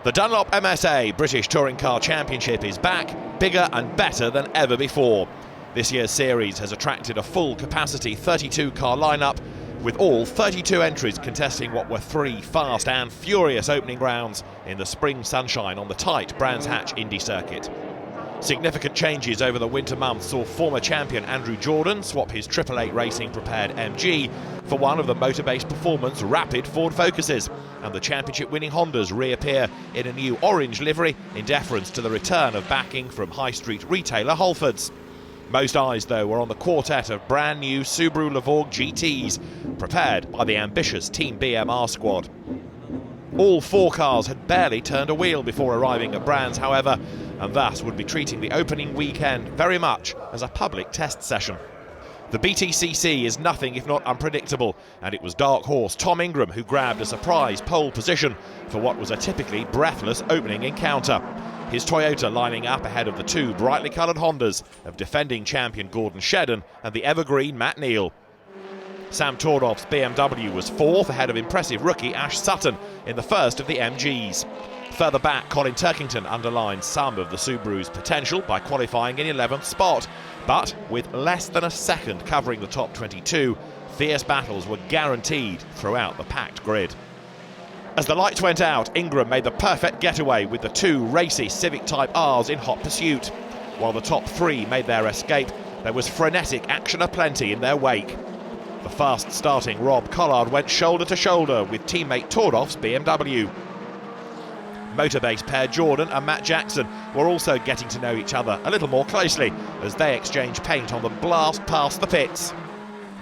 The Dunlop MSA British Touring Car Championship is back, bigger and better than ever before. This year's series has attracted a full capacity 32-car lineup, with all 32 entries contesting what were 3 fast and furious opening rounds in the spring sunshine on the tight Brands Hatch Indy circuit. Significant changes over the winter months saw former champion Andrew Jordan swap his 888 Racing prepared MG for one of the Motorbase Performance Rapid Ford Focuses, and the championship-winning Hondas reappear in a new orange livery in deference to the return of backing from high street retailer Halfords. Most eyes, though, were on the quartet of brand new Subaru Levorg GTs, prepared by the ambitious Team BMR squad. All 4 cars had barely turned a wheel before arriving at Brands, however, and thus would be treating the opening weekend very much as a public test session. The BTCC is nothing if not unpredictable, and it was dark horse Tom Ingram who grabbed a surprise pole position for what was a typically breathless opening encounter. His Toyota lining up ahead of the 2 brightly coloured Hondas of defending champion Gordon Shedden and the evergreen Matt Neal. Sam Tordoff's BMW was 4th ahead of impressive rookie Ash Sutton in the first of the MGs. Further back, Colin Turkington underlined some of the Subaru's potential by qualifying in 11th spot, but with less than a second covering the top 22, fierce battles were guaranteed throughout the packed grid. As the lights went out, Ingram made the perfect getaway with the 2 racy Civic Type Rs in hot pursuit. While the top 3 made their escape, there was frenetic action aplenty in their wake. The fast-starting Rob Collard went shoulder to shoulder with teammate Tordoff's BMW. Motorbase pair Jordan and Matt Jackson were also getting to know each other a little more closely as they exchanged paint on the blast past the pits.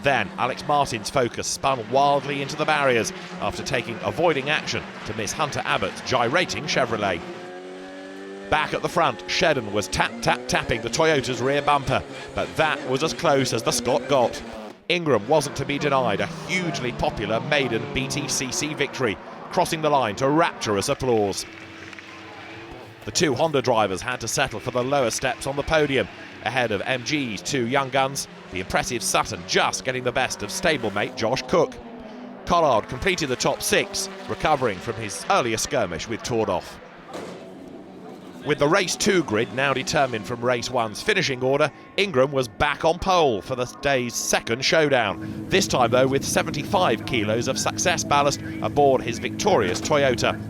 Then Alex Martin's Focus spun wildly into the barriers after taking avoiding action to miss Hunter Abbott's gyrating Chevrolet. Back at the front, Shedden was tapping the Toyota's rear bumper, but that was as close as the Scot got. Ingram wasn't to be denied a hugely popular maiden BTCC victory, crossing the line to rapturous applause. The 2 Honda drivers had to settle for the lower steps on the podium, ahead of MG's 2 young guns, the impressive Sutton just getting the best of stablemate Josh Cook. Collard completed the top 6, recovering from his earlier skirmish with Tordoff. With the Race 2 grid now determined from Race 1's finishing order, Ingram was back on pole for the day's second showdown, this time though with 75 kilos of success ballast aboard his victorious Toyota.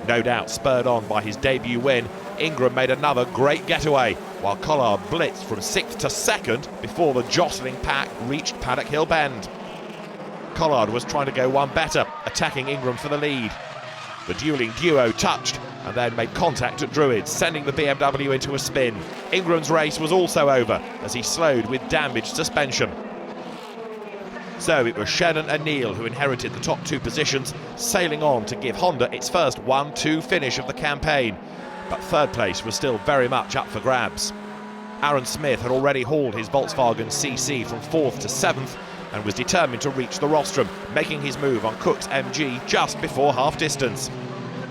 No doubt spurred on by his debut win, Ingram made another great getaway, while Collard blitzed from 6th to 2nd before the jostling pack reached Paddock Hill Bend. Collard was trying to go one better, attacking Ingram for the lead. The dueling duo touched and then made contact at Druids, sending the BMW into a spin. Ingram's race was also over as he slowed with damaged suspension. So it was Shedden and Neal who inherited the top 2 positions, sailing on to give Honda its first 1-2 finish of the campaign. But 3rd place was still very much up for grabs. Aaron Smith had already hauled his Volkswagen CC from 4th to 7th and was determined to reach the rostrum, making his move on Cook's MG just before half distance.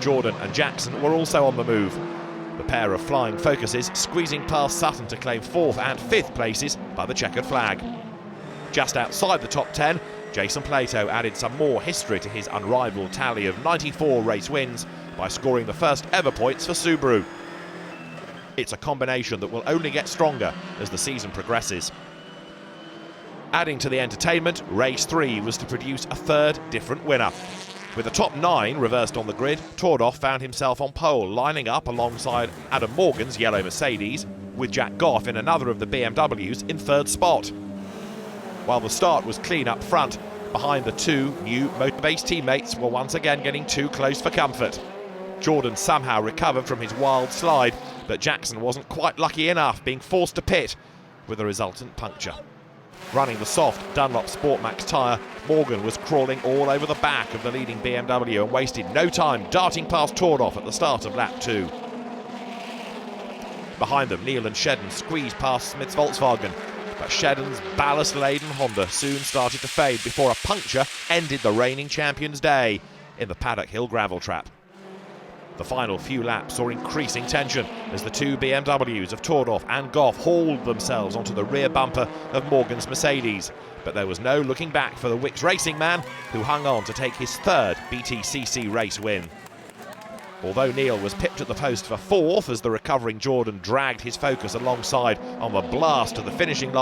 Jordan and Jackson were also on the move, the pair of flying Focuses squeezing past Sutton to claim 4th and 5th places by the checkered flag. Just outside the top 10, Jason Plato added some more history to his unrivaled tally of 94 race wins by scoring the first ever points for Subaru. It's a combination that will only get stronger as the season progresses. Adding to the entertainment, Race 3 was to produce a 3rd different winner. With the top 9 reversed on the grid, Tordoff found himself on pole, lining up alongside Adam Morgan's yellow Mercedes, with Jack Goff in another of the BMWs in 3rd spot. While the start was clean up front, behind the 2 new Motorbase teammates were once again getting too close for comfort. Jordan somehow recovered from his wild slide, but Jackson wasn't quite lucky enough, being forced to pit with a resultant puncture. Running the soft Dunlop Sportmax tyre, Morgan was crawling all over the back of the leading BMW and wasted no time darting past Tordoff at the start of lap 2. Behind them, Neal and Shedden squeezed past Smith's Volkswagen, but Shedden's ballast-laden Honda soon started to fade before a puncture ended the reigning champion's day in the Paddock Hill gravel trap. The final few laps saw increasing tension as the 2 BMWs of Tordoff and Goff hauled themselves onto the rear bumper of Morgan's Mercedes, but there was no looking back for the Wix Racing man, who hung on to take his 3rd BTCC race win. Although Neil was pipped at the post for fourth as the recovering Jordan dragged his focus alongside on the blast to the finishing line.